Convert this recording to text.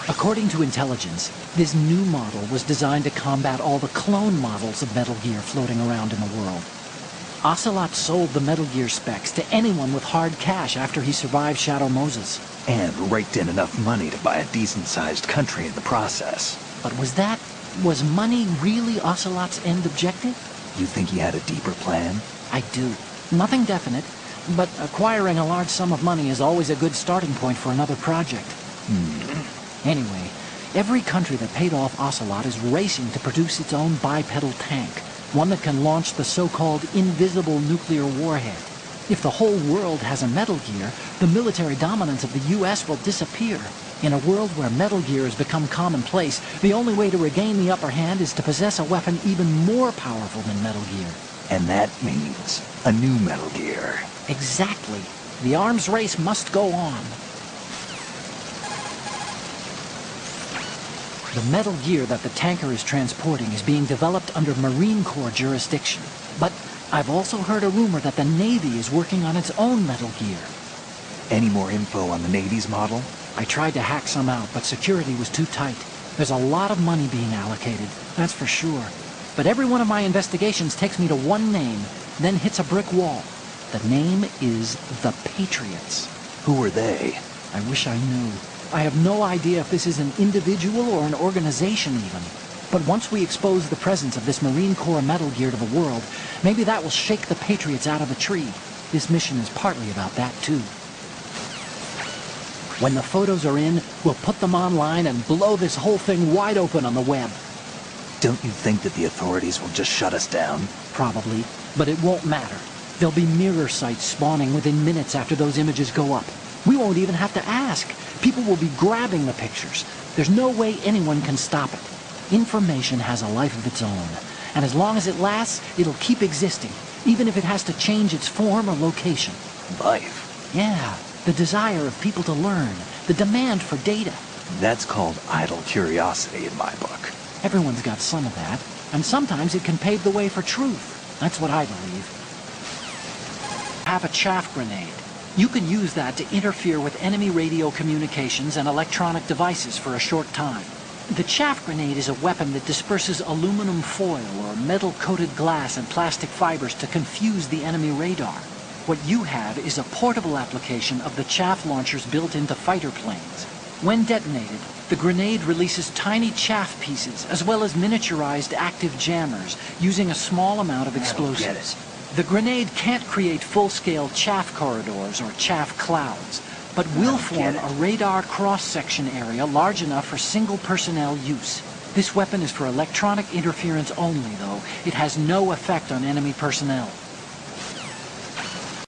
According to intelligence, this new model was designed to combat all the clone models of Metal Gear floating around in the world. Ocelot sold the Metal Gear specs to anyone with hard cash after he survived Shadow Moses. And raked in enough money to buy a decent-sized country in the process. But was money really Ocelot's end objective? You think he had a deeper plan? I do. Nothing definite, but acquiring a large sum of money is always a good starting point for another project. Anyway, every country that paid off Ocelot is racing to produce its own bipedal tank, one that can launch the so-called invisible nuclear warhead. If the whole world has a Metal Gear, the military dominance of the U.S. will disappear. In a world where Metal Gear has become commonplace, the only way to regain the upper hand is to possess a weapon even more powerful than Metal Gear. And that means a new Metal Gear. Exactly. The arms race must go on. The Metal Gear that the tanker is transporting is being developed under Marine Corps jurisdiction. But I've also heard a rumor that the Navy is working on its own Metal Gear. Any more info on the Navy's model? I tried to hack some out, but security was too tight. There's a lot of money being allocated, that's for sure. But every one of my investigations takes me to one name, then hits a brick wall. The name is the Patriots. Who are they? I wish I knew. I have no idea if this is an individual or an organization even. But once we expose the presence of this Marine Corps Metal Gear to the world, maybe that will shake the Patriots out of the tree. This mission is partly about that too. When the photos are in, we'll put them online and blow this whole thing wide open on the web. Don't you think that the authorities will just shut us down? Probably, but it won't matter. There'll be mirror sites spawning within minutes after those images go up. We won't even have to ask. People will be grabbing the pictures. There's no way anyone can stop it. Information has a life of its own, and as long as it lasts, it'll keep existing, even if it has to change its form or location. Life? Yeah, the desire of people to learn, the demand for data. That's called idle curiosity in my book. Everyone's got some of that, and sometimes it can pave the way for truth. That's what I believe. Have a chaff grenade. You can use that to interfere with enemy radio communications and electronic devices for a short time. The chaff grenade is a weapon that disperses aluminum foil or metal-coated glass and plastic fibers to confuse the enemy radar. What you have is a portable application of the chaff launchers built into fighter planes. When detonated, the grenade releases tiny chaff pieces as well as miniaturized active jammers using a small amount of explosives. The grenade can't create full-scale chaff corridors or chaff clouds, but will form a radar cross-section area large enough for single personnel use. This weapon is for electronic interference only, though. It has no effect on enemy personnel.